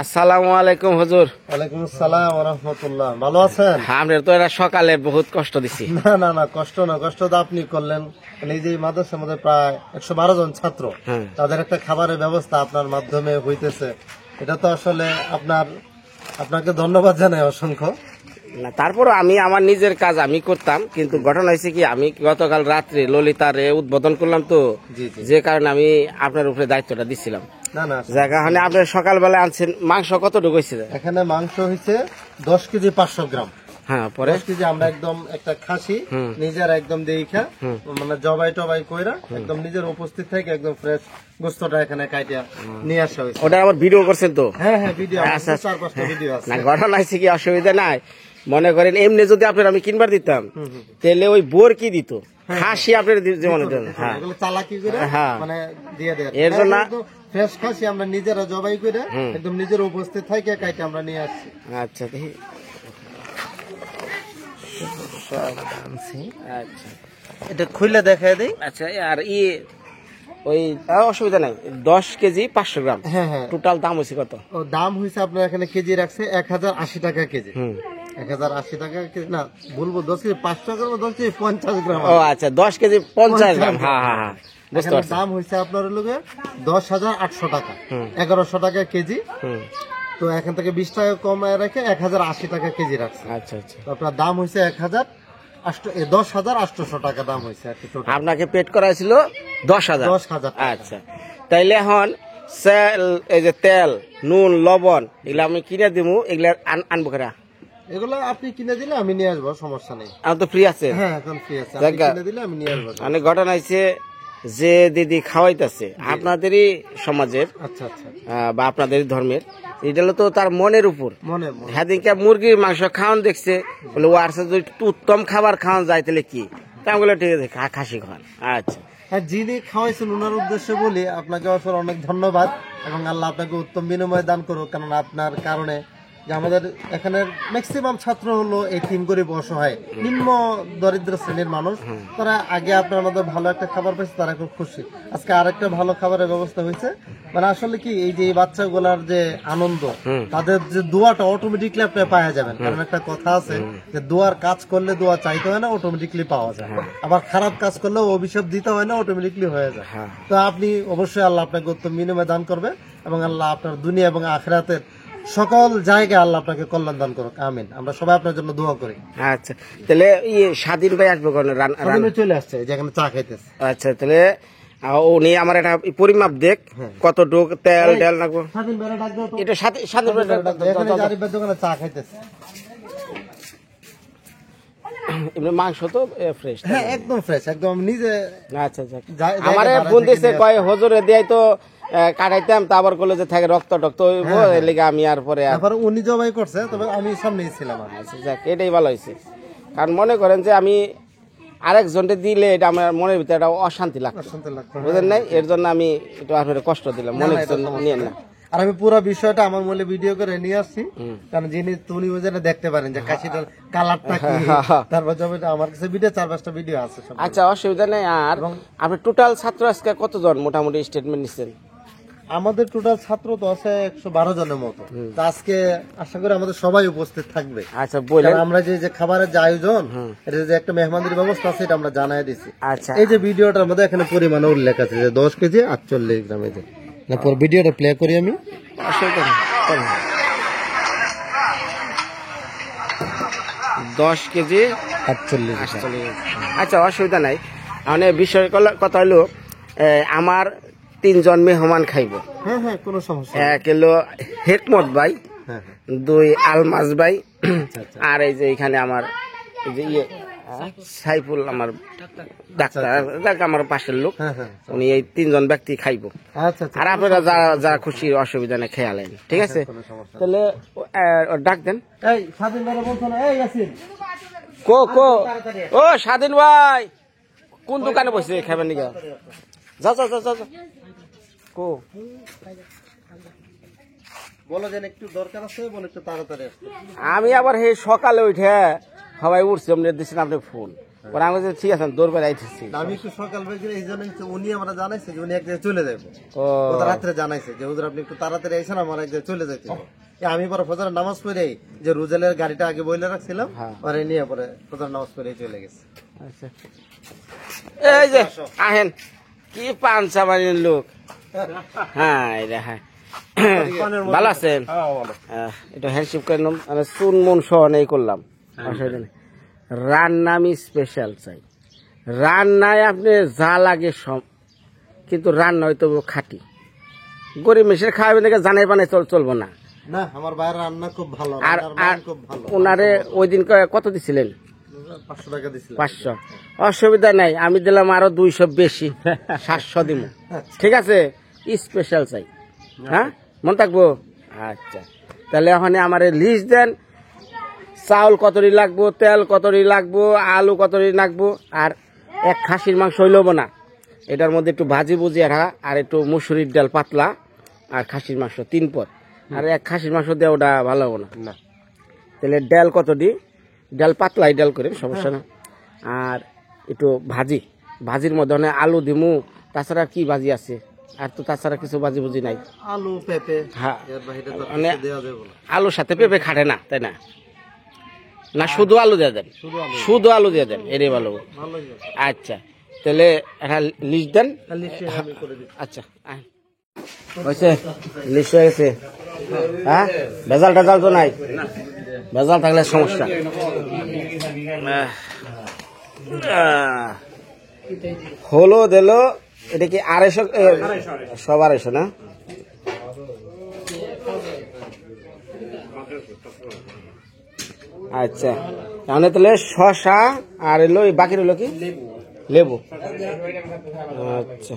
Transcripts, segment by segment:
আসসালামু আলাইকুম হুজুর। ওয়ালাইকুম আসসালাম ওয়া রাহমাতুল্লাহ। ভালো আছেন? আমরা তো এরা সকালে বহুত কষ্ট দিছি। না কষ্ট না, কষ্ট তো আপনি করলেন। এই যে মাদ্রাসার মধ্যে প্রায় 112 জন ছাত্র, তাদের একটা খাবারের ব্যবস্থা আপনার মাধ্যমে হইতেছে, এটা তো আসলে আপনাকে ধন্যবাদ জানাই অসংখ্য। না তারপর আমি আমার নিজের কাজ আমি করতাম, কিন্তু ঘটনা হয়েছে কি আমি গতকাল রাত্রে ললিতার উদ্বোধন করলাম তো, যে কারণে আমি আপনার উপরে দায়িত্বটা দিছিলাম। না যার কারণে আপনি সকালবেলা আনছেন। মাংস কতটুকু হয়েছে? এখানে মাংস হয়েছে 10 কেজি 500 গ্রাম। হ্যাঁ, পরে 10 কেজি আমরা একদম একটা খাসি নিজের একদম দেখা মানে জবাই টবাই কইরা একদম নিজের উপস্থিত থেকে একদম ফ্রেশ গোস্তটা এখানে কাটিয়া নিয়ে আসা হয়েছে। ওটা আবার ভিডিও করছেন তো? হ্যাঁ ভিডিও, 4-5টা ভিডিও আছে। না ঘটনা হয়েছে কি, অসুবিধা নাই। মনে করেন এমনি যদি আপনার আমি কিনবার দিতাম তাহলে ওই বোর কি দিত, খাসি আপনার যেমন চালাকি করে মানে দিয়ে দেয়। এর জন্য ফ্রেশ খাসি আমরা নিজেরা জবাই করে একদম নিজের উপস্থিত থেকে কাইটে আমরা নিয়ে আসছি। আচ্ছা আচ্ছা, এটা খুলে দেখায় দেই। আচ্ছা, আর ওই অসুবিধা নাই। 10 কেজি 500 গ্রাম। হ্যাঁ টোটাল দাম হয়েছে কত? ও দাম হয়েছে আপনার এখানে কেজি রাখছে 1080 টাকা কেজি। 1080 টাকা কেজি না, বলবো 10 কেজি 500 গ্রাম, 10 কেজি 50 গ্রাম। ও আচ্ছা, 10 কেজি 50 গ্রাম। হ্যাঁ দাম হয়েছে আপনার লোকের 10,800 টাকা, 1100 টাকা কেজি। তো এখান থেকে 20 টাকা কমায় রেখে 1080 টাকা কেজি রাখছে। আচ্ছা, আপনার দাম হয়েছে 10,800 টাকা দাম হয়েছে। আপনাকে পেড করা ছিল 10,000। আচ্ছা, তাইলে এখন এই যে তেল, নুন, লবণ এগুলো আমি কিনে দিব, এগুলা আনবো কেনা? এগুলো আপনি কিনে দিলে আমি নিয়ে আসবো, সমস্যা নেই। আমি তো ফ্রি আছে। হ্যাঁ এখন ফ্রি আছে, আপনি কিনে দিলে আমি নিয়ে আসবো। অনেক ঘটনা হয়েছে যে দিদি খাওয়াইতেছে আপনাদেরই সমাজের, আচ্ছা বা আপনাদেরই ধর্মের, এটা হলো তো তার মনের উপর। হ্যাঁ, মুরগির মাংস খাওয়ান দেখছে, বলে ও আর যদি উত্তম খাবার খাওয়ান যায় তাহলে কি, তা আমি বলে ঠিক আছে খাসি খাওয়ান। আচ্ছা, হ্যাঁ, যিনি খাওয়াইছেন ওনার উদ্দেশ্যে বলি আপনাকে অনেক ধন্যবাদ এবং আল্লাহ আপনাকে উত্তম বিনিময় দান করুক। কারণ আপনার কারণে যে আমাদের এখানে ম্যাক্সিমাম ছাত্র হলো এতিম, গরিব, অসহায়, নিম্ন দরিদ্র শ্রেণীর মানুষ। তারা আগে আপনার মধ্যে ভালো একটা খাবার পেয়েছে, তারা খুব খুশি। আজকে আরেকটা ভালো খাবারের ব্যবস্থা হয়েছে। মানে আসলে কি এই যে এই বাচ্চাগুলার যে আনন্দ, তাদের যে দোয়াটা অটোমেটিকলি আপনি পাওয়া যাবেন। কারণ একটা কথা আছে যে দোয়ার কাজ করলে দোয়া চাইতে হয় না, অটোমেটিকলি পাওয়া যায়। আবার খারাপ কাজ করলে অভিশাপ দিতে হয় না, অটোমেটিকলি হয়ে যায়। তো আপনি অবশ্যই আল্লাহ আপনাকে উত্তম বিনিময় দান করবে এবং আল্লাহ আপনার দুনিয়া এবং আখিরাতের সকল জায়গায় আল্লাহ আপনাকে কল্যাণ দান করুক, আমিন। আমরা সবাই আপনার জন্য দোয়া করি। আচ্ছা, তাহলে স্বাধীন ভাই আসবে চলে আসছে যেখানে চা খাইতেছে। আচ্ছা, তাহলে উনি আমার একটা পরিমাপ দেখ কতটুক তেল টেল লাগবে। এটা দোকানে চা খাইতেছে। মাংস তো ফ্রেশ? হ্যাঁ একদম ফ্রেশ, একদম নিজে। আচ্ছা, আমার ফোন দিয়েছে কয় হুজুরে দিয়াই তো কাটাইতাম, তারপর করলে যে থাকে রক্ত টক্ত লেগে আমি আর পরে উনি জবাই করছে, তবে আমি সামনেই ছিলাম। আচ্ছা যাক, এটাই ভালো হয়েছে। কারণ মনে করেন যে আমি আরেকজনকে দিলে এটা আমার মনের ভিতরে একটা অশান্তি লাগতো, বুঝলেন নাই? এর জন্য আমি একটু আপনার কষ্ট দিলাম, মনে নিয়ে না। আর আমি পুরো বিষয়টা আমার মূলে ভিডিও করে নিয়ে আসছি, কারণ যিনি তুমি যেন দেখতে পারেন যে কাশিটার কালারটা কি। তারপর জমিটা আমার কাছে ভিডিও 4-5টা ভিডিও আছে। আচ্ছা, অসুবিধা নেই। আর আপনি টোটাল ছাত্র আজকে কতজন মোটামুটি স্টেটমেন্ট নিচ্ছেন? আমাদের টোটাল ছাত্র তো আছে 112 জনের মতো। আজকে আশা করি আমাদের সবাই উপস্থিত থাকবে। আচ্ছা বলেন। আমরা যে খাবারের যে আয়োজন, এটা যে একটা মেহমানদের ব্যবস্থা আছে, এটা আমরা জানাই দিছি। আচ্ছা, এই যে ভিডিওটার মধ্যে এখানে পরিমাণে উল্লেখ আছে যে 10 কেজি 48 গ্রাম। এই যে ভিডিওটা প্লে করি আমি। 10 কেজি 48। আচ্ছা, অসুবিধা নাই। মানে বিষয় কথা হলো আমার 3 জন মেহমান খাইব। হ্যাঁ কোনো সমস্যা। 1 হলো হেকমত ভাই, 2 আলমাস ভাই, আর এই যে এখানে আমার যে সাইফুল আমার ডাক্তার, আমার পাশের লোক, উনি এই 3 জন ব্যক্তি খাইব। আর আপনারা যারা খুশি, অসুবিধা নেই, খেয়ালেন। ঠিক আছে, তাহলে ডাক দেন। ও স্বাধীন ভাই, কোন দোকানে বসে খাবেন নিকা? যা কো বলো যে একটু দরকার আছে, বলে একটু তাড়াতাড়ি। আমি আবার সকালে উঠে সবাই উঠছি, আপনি দিচ্ছেন আপনি ফোন, পরে আমি বলছি, ঠিক আছে দৌড় করে আইতেছি। আমি একটু সকাল বেগে এই জন্য উনি আমরা জানাইছে যে উনি এক জায়গায় চলে যাবে, ও ও রাত্রে জানাইছে যে হুজুর আপনি একটু তাড়াতাড়ি আইসেন, আমার এক জায়গায় চলে যাইতে হবে। আমি পরে ফজরের নামাজ পড়ে যে রুজেলের গাড়িটা আগে বইলে রাখছিলাম, পরে নিয়ে পরে ফজরের নামাজ পড়ে চলে গেছে। আচ্ছা এই যে আহেন কি পাঞ্চা বাড়ির লোক। হ্যাঁ এটা হ্যাঁ ভালো আছেন? এটা হ্যান্ডশিপ করে নিলাম, মানে চুন মন সহ নেই করলাম, অসুবিধা নেই। রান্না আমি স্পেশাল চাই, রান্নায় আপনি যা লাগে সব, কিন্তু রান্না হয়তো খাঁটি। গরিব মেশের খাওয়াবেন দেখে জানাই বানাই চলবো না। না আমার বাইরে রান্না খুব ভালো, আর রান্নার মান খুব ভালো। ওনারে ওই দিন কত দিছিলেন? 500 টাকা দিছিলাম। 500, অসুবিধা নাই, আমি দিলাম আরো 200 বেশি, 700 দিব। ঠিক আছে, স্পেশাল চাই, হ্যাঁ মন থাকবো। আচ্ছা তাহলে এখন আমার লিস্ট দেন, চাউল কতটি লাগবো, তেল কতটি লাগবো, আলু কতটি লাগবো, আর এক খাসির মাংস হইলব না, এটার মধ্যে একটু ভাজি বুজিয়ে রাখা, আর একটু মুসুরির ডাল পাতলা, আর খাসির মাংস 3 পদ। আর এক খাসির মাংস দিয়ে ওটা ভালো হবো না। তাহলে ডাল কতটি, ডাল পাতলাই ডাল করে সমস্যা না। আর একটু ভাজি, ভাজির মধ্যে মানে আলু দিমু, তাছাড়া কি ভাজি আছে? আর তো তাছাড়া কিছু ভাজি বুজি নাই। আলু পেঁপে, হ্যাঁ এর বাইরে তো মানে কিছু দেওয়া যাবে না। আলুর সাথে পেঁপে খাটে না, তাই না? না শুধু আলু দিয়ে দেন, শুধু আলু দিয়ে দেন, এটাই ভালো। আচ্ছা তাহলে একটা লিস্ট দেন। আচ্ছা হয়েছে, লিস্ট হয়ে গেছে। হ্যাঁ ভেজাল টেজাল তো নাই, ভেজাল থাকলে সমস্যা। হলুদ এলো, এটা কি 250, সব 250 না? আচ্ছা তাহলে তাহলে শসা আর এলো, বাকি রইলো কি লেবু। আচ্ছা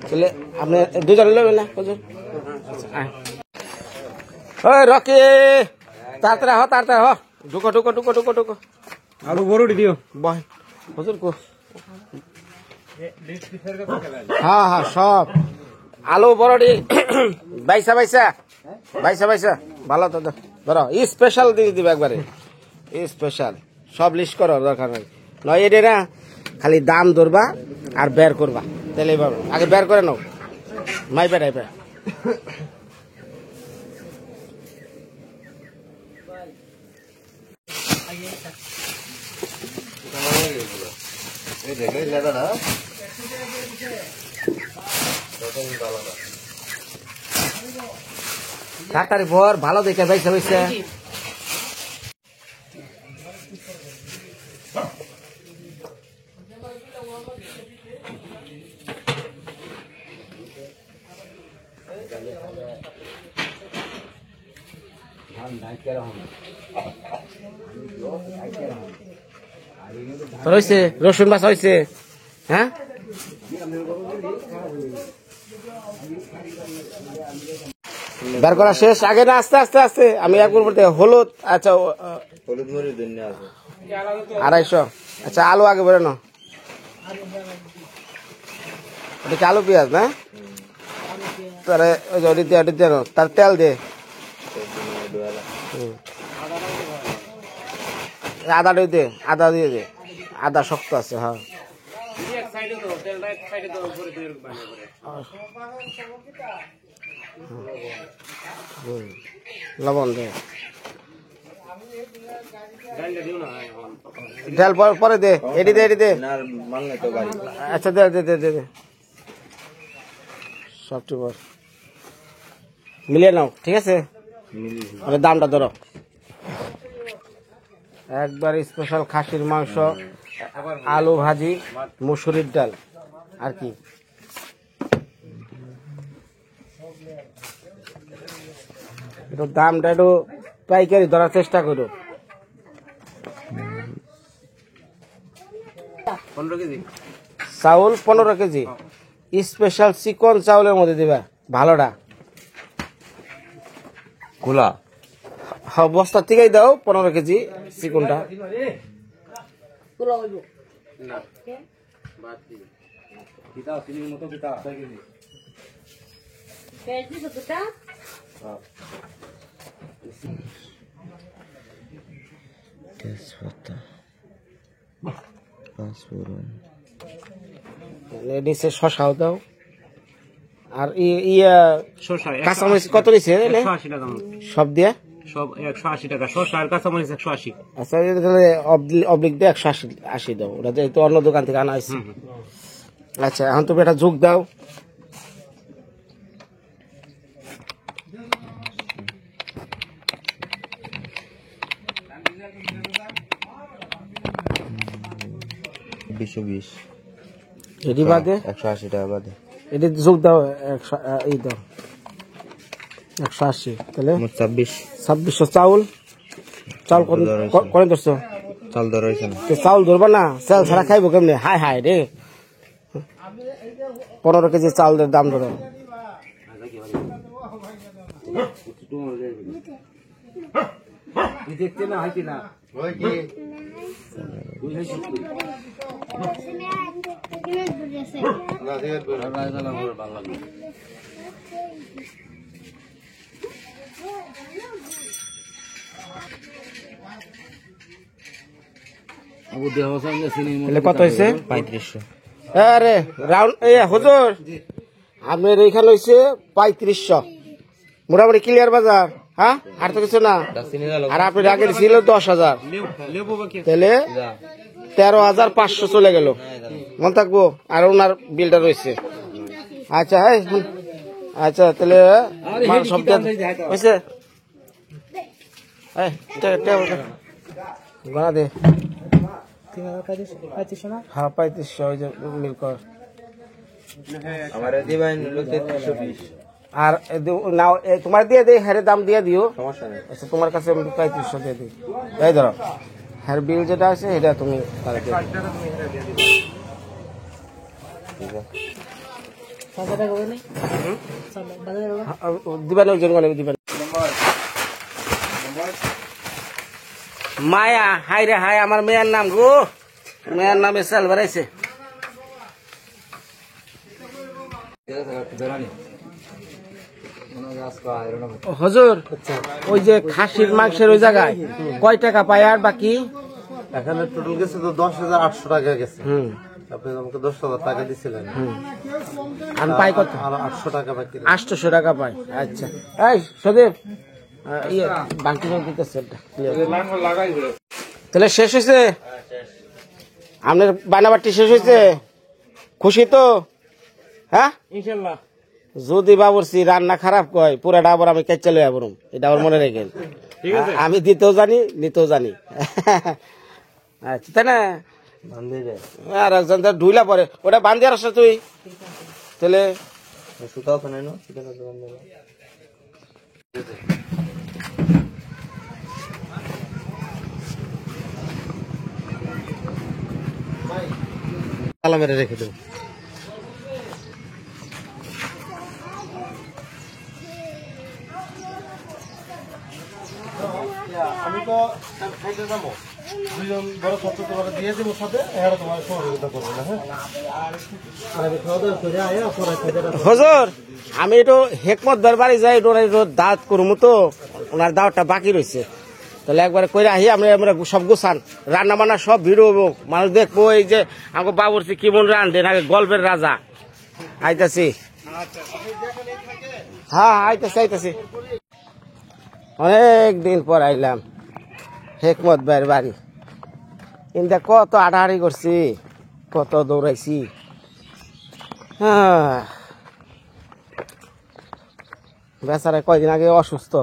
তাহলে আপনি 2 জন নেবেন না? ওই রকি তাড়াতাড়ি হ, তাড়াতাড়ি হ, ঢুকো ঢুকো ঢুকো ঢুকো ঢুকো। আলু বড় দিও বয় হুজুর কো। হ্যাঁ হ্যাঁ সব আলু বড়ডি বাইসা বাইসা বাইসা বাইসা ভালো তো ধরো, স্পেশাল দিয়ে দিবে একবারে, স্পেশাল সব লিস্ট করো, দরকার নাই। নয় এটা না খালি দাম ধরবা আর বের করবা, তাহলে পাবো। আগে বের করে নাও, মাইপে টাইপে। তাড়াতাড়ি ভর, ভালো দেখে বাইসা বাইসা। হয়েছে রসুন বাছা হয়েছে, হ্যাঁ বের করা শেষ। আগে না আস্তে আস্তে আস্তে আমি একবার বলতে হলুদ। আচ্ছা হলুদ মরিচ জন্য আছে 250। আচ্ছা আলু আগে বেরো না, এটা কি আলু পেঁয়াজ না? তারে ওই যে ওটি দিয়ে তার তেল দে, আদা দে, আদা দিয়ে দে, আদা শক্ত আছে। হ্যাঁ লবণ দে, ডাল পরে দে, এটি দে, এটি দে। আচ্ছা দে দে দে দে, সবচেয়ে বড় মিলিয়ে নাও, ঠিক আছে? দামটা ধরো একবার। স্পেশাল খাসির মাংস, আলু ভাজি, মুসুরির ডাল, আর কি একটু দামটা একটু পাইকারি ধরার চেষ্টা করো। 15 কেজি চাউল 15 কেজি, স্পেশাল চিকন চাউলের মধ্যে দিবা, ভালোটা খোলা বস্তা থেকেই দাও। 15 কেজি চিকনটা। তেজপাতা নিচে শশাও দাও। আর ইয়া কাঁচামরিচ কত নিচ্ছে সব দিয়ে? সব 180 টাকা শসা আর কাঁচামরিচ 180। আচ্ছা তাহলে অবলিক দিয়ে 180 দাও, ওটা যেহেতু অন্য দোকান থেকে আনা হয়েছে। আচ্ছা এখন তুমি এটা যোগ দাও। এটি বাদে 180 টাকা বাদে এটি যোগ দাও, এই দাও 180, তাহলে 2600 চাউল। চাউল করে ধরছো? চাল ধরা হয়েছে না। চাউল ধরবা না, চাল ছাড়া খাইবো কেমনি? হাই হাই রে, 15 কেজি চাউলের দাম ধরো। দেখতে না হয় না কত হয়েছে? 3500। আরে রাউন্ড হুজুর আপনার এইখানে হয়েছে 3500, মোটামুটি ক্লিয়ার বাজার। হ্যাঁ আর তো কিছু না। আর আপনার আগে ছিল 10,000, তাহলে 13,500 চলে গেল। মনে থাকবো। আর ওনার বিলটা রয়েছে। আচ্ছা আচ্ছা তাহলে মাল সব হয়েছে। গড়া দে। হ্যাঁ 3500 ওই যে মিল কর। আর নাও তোমার দিয়ে দিই, হ্যাঁ দাম দিয়ে দিও, আচ্ছা তোমার কাছে আমি 3500 দিয়ে দিই। এই ধরো হ্যাঁ বিল যেটা আছে সেটা তুমি দিবেন, ওই জন্য দিবেন। মায়া হাই রে হাই, আমার মেয়ের নাম গো, মেয়ের নামে চাল বাড়াইছে। হুজুর ওই যে খাসির মাংসের ওই জায়গায় কয় টাকা পায় আর বাকি? এখানে টোটাল গেছে তো 10,800 টাকা গেছে। আপনি আমাকে 10,000 টাকা দিছিলেন, আমি পাই কত? আর 800 টাকা বাকি। 800 টাকা পাই। আচ্ছা এই সদীপ বাকি দিতেছে, তাহলে শেষ হয়েছে? আপনার বানাবাটি শেষ হয়েছে? খুশি তো? হ্যাঁ ইনশাল্লাহ। যদি বাবুরছি রান্না খারাপ কয় পুরাটা আবার আমি কেচে লইয়া বরুম, এটা আবার মনে রেখেন। আমি দিতেও জানি নিতেও জানি। আচ্ছা তাই না? আর একজন ঢুইলা পরে ওটা বান্ধে আসা তুই, তাহলে সুতাও তো নাই না। তালা মেরে রেখে দেবো। আমি তো খাইতে যাবো, দুজন বড় ছাত্র তোমাকে দিয়ে দেবো সাথে, এরা তোমার সহযোগিতা করবে না। হ্যাঁ আর আমি খাওয়া দাওয়া করে আয়া পরে খাইতে যাবো। হুজুর আমি একটু হেকমত বাড়ি যাই, দাঁত করবো তো, ওনার দাওয়াতটা বাকি রয়েছে, তাহলে একবারে কইরা আহি। আমরা সব গুছান, রান্না বান্না সব ভিড় হবো, মানুষ দেখবো এই যে আমাকে বাবুরছি কেমন রান্ধেন, আগে গল্পের রাজা। আইতাছি, হ্যাঁ আইতাছি। অনেক দিন পর আইলাম হেকমত ভাইয়ের বাড়ি। কিন্তু কত আড়াআড়ি করছি, কত দৌড়াইছি। হ্যাঁ বেচারা কয়দিন আগে অসুস্থ,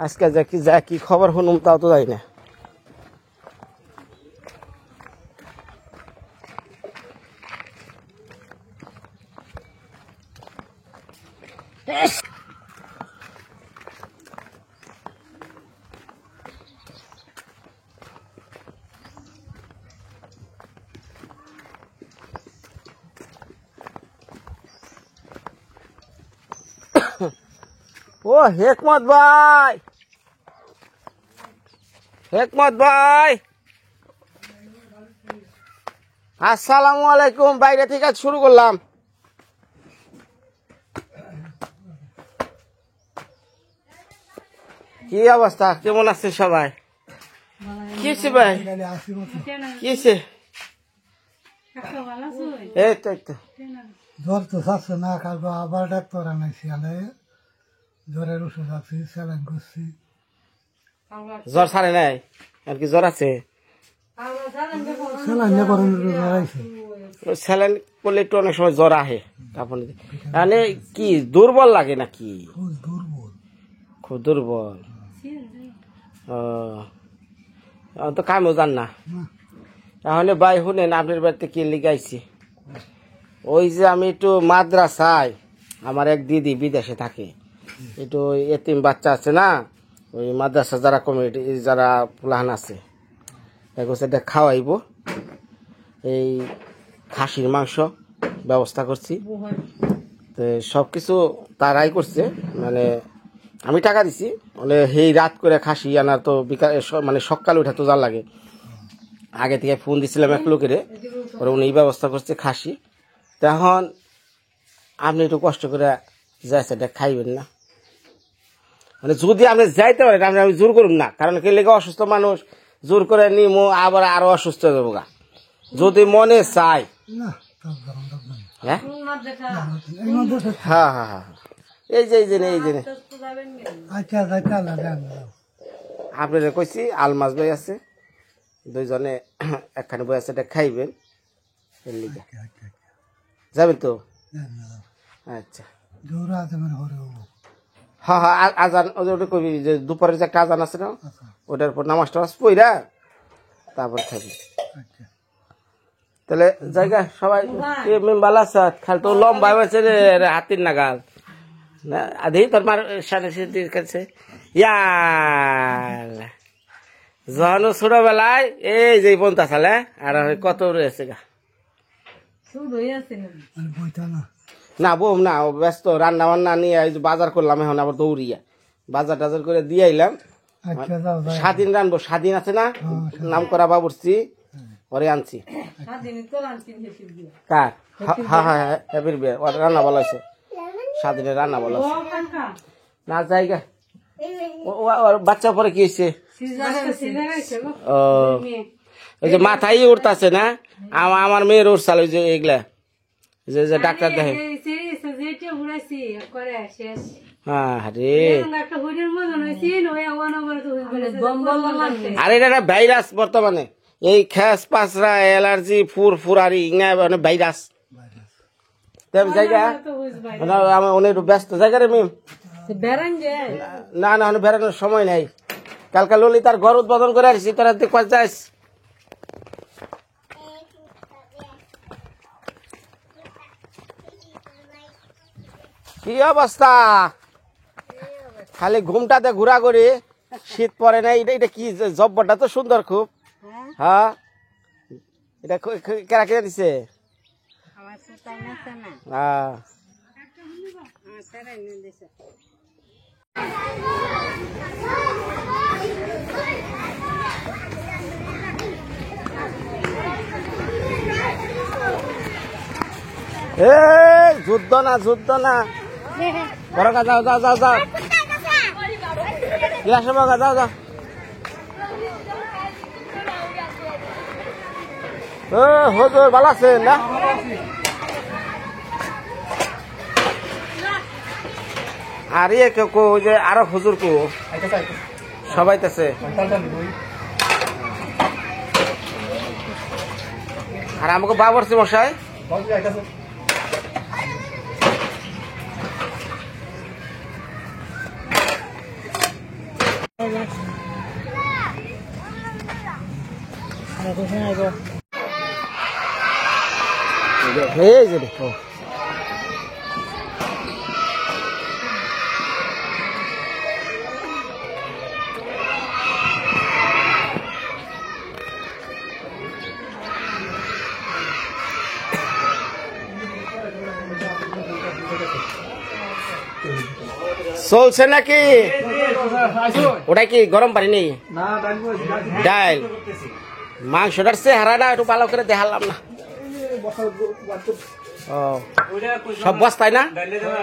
আজকে যা কি খবর শুনুম তাও তো যাই না। ও হেকমত ভাই, হেকমত ভাই আসসালামু আলাইকুম। বাইরে থেকে শুরু করলাম। কি অবস্থা, কেমন আছে সবাই? কি হয়েছে ভাই, কি হয়েছে? এই তো এই তো জ্বর তো যাচ্ছে না, কালকে আবার ডাক্তার আনাইছি, আনে জ্বরের ওষুধ আছে, স্যালাইন করছি। জ্বর ছাড়ে নাই আর কি জ্বর আছে? স্যালাইন নিয়ে করেন জ্বর আইছে। স্যালাইন করলে একটু অনেক সময় জ্বর আহে। কাঁপুনি মানে কি দুর্বল লাগে নাকি? খুব দুর্বল। খুব দুর্বল। তো কামও জান না। তাহলে ভাই শুনেন, আপনার বাড়িতে কি লিগাইছি, ওই যে আমি একটু মাদ্রাসায়, আমার এক দিদি বিদেশে থাকে, একটু এতিম বাচ্চা আছে না, ওই মাদ্রাসা যারা কমিটি যারা প্লান আছে এটা খাওয়াইব, এই খাসির মাংস ব্যবস্থা করছি। তো সব কিছু তারাই করছে, মানে আমি টাকা দিছি, মানে সেই রাত করে খাসি আনার তো বিকাল মানে সকালে উঠা তো যা লাগে, আগে থেকে ফোন দিছিলাম এক লোকের, ওরা উনি ব্যবস্থা করছে খাসি। তখন আপনি একটু কষ্ট করে যাইছে এটা খাইবেন না, মানে যদি আপনি যাইতে পারেন আমি জোর করুন না, কারণ কে লেগে অসুস্থ মানুষ জোর করে নিমো আবার আরো অসুস্থ হয়ে যাবো গা। যদি মনে চাই না, তার ধরন নাই। হ্যাঁ এই মধ্যে হ্যাঁ হ্যাঁ হ্যাঁ এই যে আচ্ছা যাইতে লাগান। আপনাদের কইছি আলমাস ভাই আছে, দুইজনে একখানে বই আছে, এটা খাইবেন এর লিগে। যাবেন তো? আচ্ছা জোর আছে মানে হরে হবো। হ্যাঁ হ্যাঁ আজান ওটা কবি যে দুপুরের যে একটা আজান আছে না, ওটার পর নামাজ টামাজ পইরা তারপর খাবি। আচ্ছা তাহলে জায়গা সবাই ভালো আছে, খালি তো লম্বা হয়েছে রে হাতির নাগাল না, আধি তোর মার সাড়ে কাছে ইয়ার যখন ছোটবেলায় এই যে পন্থা চালে আর কত রয়েছে গা। মানে বইটা না না বউ না, ও ব্যস্ত রান্না বান্না নিয়ে এই যে বাজার করলাম, এখন আবার দৌড়িয়া বাজার টাজার করে দিয়ে আইলাম। আচ্ছা যাও যাও। স্বাধীন রানবো, স্বাধীন আছে না নাম করা বাবুর্চি, ওরে আনছি। কার? হ্যাঁ হ্যাঁ হ্যাঁ হ্যাপির বিয়ে, ওর রান্না ভালো আছে, স্বাধীনের রান্না ভালো আছে না জায়গা। ওর বাচ্চা পরে কি হয়েছে? ও ওই যে মাথায় উঠতেছে না, আমার মেয়ের উঠছাল ওই যে এগুলা যে ডাক্তার দেখে। আরে এটা ভাইরাস বর্তমানে, এই খেস পাঁচরা অ্যালার্জি ফুরফুরারি ভাইরাস জায়গা। অনেক ব্যস্ত জায়গা রে মিম, না না বেড়ানোর সময় নাই, কালকা ললিতার ঘর উদ্বোধন করে আসছি, তোরা দেখতে যাস। কি অবস্থা, খালি ঘুমটাতে ঘোরা করি, শীত পরে না। এটা কি জব্বরটা তো সুন্দর খুব। হ্যাঁ এটা কেরা কেরা দিছে? হ্যাঁ যুদ্ধ না যুদ্ধ না, বড় কা যাও যাও যাও যাও, আসো বাবা যাও যাও। হুজুর ভালো আছেন না? আর ইয়ে কেউ ওই যে আরো হুজুর কো সবাই আছে, আর আমাকে বাবরছি মশাই। এই যে দেখো চলছে নাকি? ওটা কি গরম পানি নেই? ডাল মাংসটার চেহারাটা একটু ভালো করে দেখালাম না। ও সব বস্তায় না,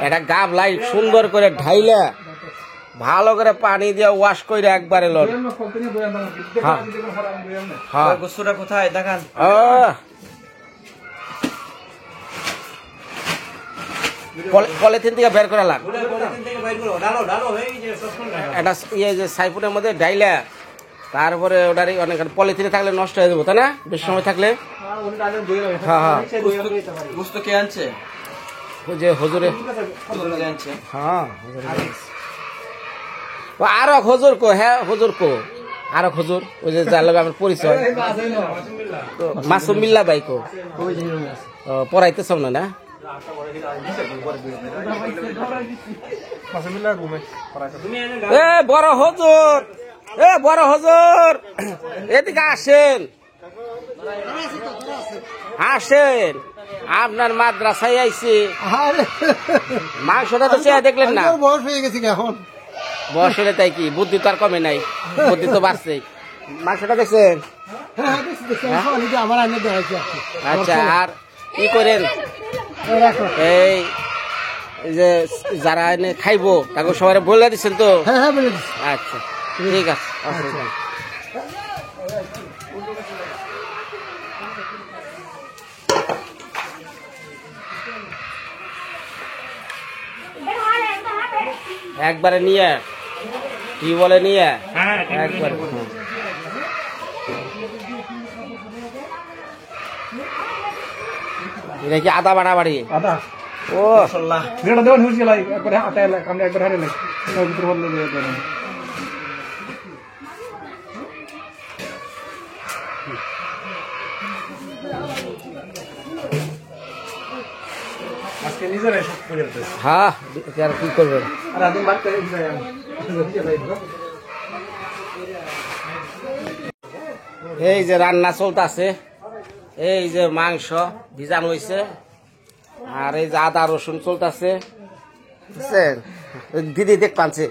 এটা গাবলাই সুন্দর করে ঢাইলে ভালো করে পানি দিয়ে ওয়াশ করে একবারে লোন। গোস্তটা কোথায় দেখান? পলিথিন থেকে বের করা লাগ এটা ইয়ে যে সাইফুনের মধ্যে ডাইলা তারপরে ওটার অনেক পলিথিনে থাকলে নষ্ট হয়ে যাবো তাই না বেশি সময় থাকলে হ্যাঁ হ্যাঁ বুঝতো কে আনছে ওই যে হজুরে আনছে হ্যাঁ আরো হজুর কো হ্যাঁ হজুর কো আরো হজুর ওই যে যার লগে আমার পরিচয় মাসুম মিল্লা ভাই কো পড়াইতে সব না এ বড় হজুর এদিকে আসেন আসেন আপনার মাদ্রাসায় আইছি মাংসটা তো চেয়ে দেখলেন না বয়স হয়ে গেছে এখন বয়স হলে তাই কি বুদ্ধি তো আর কমে নাই বুদ্ধি তো বাড়ছে মাংসটা দেখছেন আমার আইনে দেখাইছে আচ্ছা আর কি করেন এই যে যারা এনে খাইবো তাকে সবাই বলে দিচ্ছেন তো হ্যাঁ বলে দিচ্ছি আচ্ছা ঠিক আছে অসুবিধা নেই। একবারে নিয়ে কি বলে নিয়ে একবারে এটা কি আদা বাড়া বাড়ি ও হ্যাঁ আর কি করবেন এই যে রান্না চলতেছে এই যে মাংস ভিজানো হয়েছে আর এই যে আদা রসুন চলতেছে বুঝছেন দিদি দেখ পানছে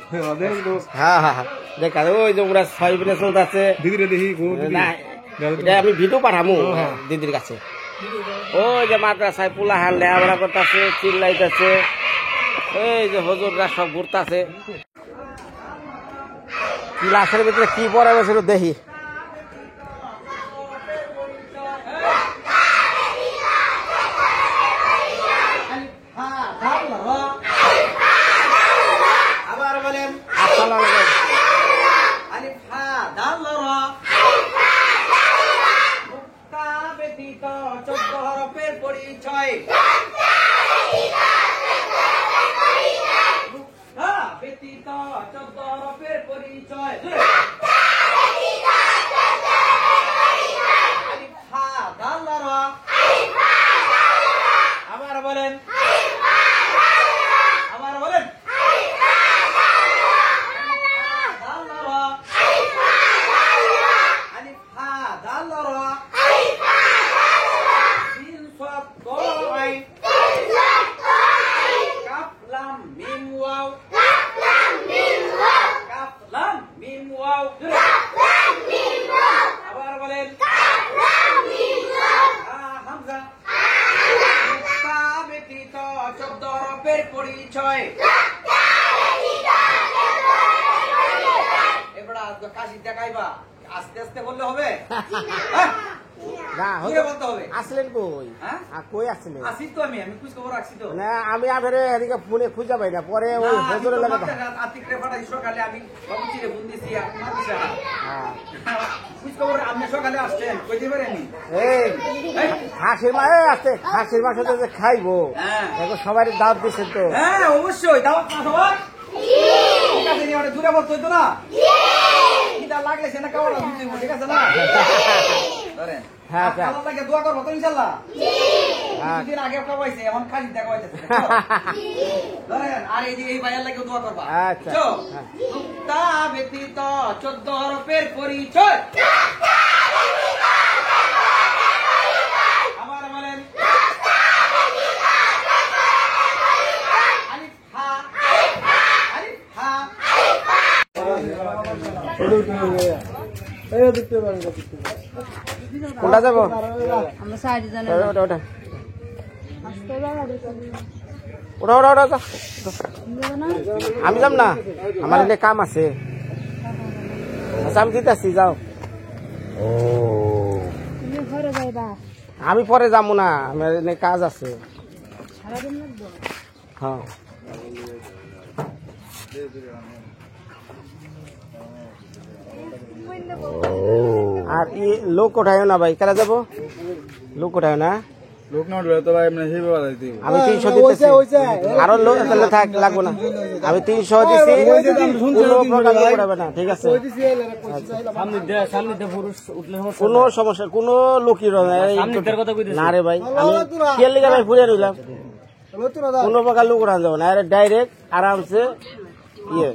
হ্যাঁ হ্যাঁ হ্যাঁ দেখা ওই যে ওরা ছয় বিনে চলতেছে না এটা আমি ভিডিও পাঠামু দিদির কাছে ওই যে মাদ্রাসায় পোলা হাল লেখাপড়া করতেছে চিল্লাইতেছে এই যে হজুররা সব ঘুরতেছে ক্লাসের ভিতরে কি পড়া গেছিল দেখি আবার বলেন আসসালামু আলাইকুম আলিফ হা দাল রা মুক্তা ব্যতীত 14 হরফের পরিচয় মুক্তা ব্যতীত 14 হরফের পরিচয় আলিফ হা দাল রা আবার বলেন আবার বলেন আবার বলেন হামজা মুক্তা ব্যতীত 14 হরফের পরিচয় এবার কাশি দেখাইবা আস্তে আস্তে বললে হবে না জোরে বলতে হবে আসলেন কই হ্যাঁ? কই আসলেন আসি তো আমি খোঁজ খবর রাখছি তো না আমি আপনার এদিকে ফোনে খুঁজে পাই না পরে ওই না, আমি হজুরের তো লাগে মাত্র আতিকরে পাঠাই সকালে আমি বাবুচিরে ফোন দিছি আপনার দিছে না খোঁজ খবর আপনি সকালে আসছেন কইতে পারেনি এই এই, হাসির মাসে আছে হাসির মাসে যে খাইবো হ্যাঁ। এখন সবাই দাওয়াত দিচ্ছেন তো হ্যাঁ অবশ্যই দাওয়াত না সবার ঠিক আছে নি ওটা দূরে বলতে হইতো না কিটা লাগলে সেটা খাওয়া ঠিক আছে না ধরেন হ্যাঁ, আচ্ছা। ভালো লাগে দোয়া করবো তো ইনশাআল্লাহ হ্যাঁ। কিছুদিন আগে খাওয়াইছে এখন খালি দেখা হইতেছে ধরেন আর এই যে এই ভাইয়ার লাগে দোয়া করবা আচ্ছা। বুঝছো? হ্যাঁ। মুক্তা ব্যতীত 14 হরফের পরিচয় আবার বলেন আলিফ হা আলিফ হা কোনটা যাবো আমরা সাইডে জানি ওটা ওটা ওটা ওটা ওটা ওটা আমি যাম না আমার এনে কাম আছে আচ্ছা আমি দিতেছি যাও তুমি ঘরে যাইবা আমি পরে যাবো না আমার এনে কাজ আছে সারাদিন লাগবো হ্যাঁ আর লোক কোথায় না ভাই কারা যাবো লোক কোথায় না লোক না উঠবে তো ভাই এমনি সেই বাবা দিতে আমি 300 দিতেছি আরো লোক তাহলে থাক লাগবো না আমি 300 দিছি কোনো প্রকার লোক উঠাবে না ঠিক আছে কোনো সমস্যা কোনো লোকই না রে ভাই আমি কে লিগা ভাই ঘুরে রইলাম কোনো প্রকার লোক উঠানো যাবে না ডাইরেক্ট আরামসে ইয়ে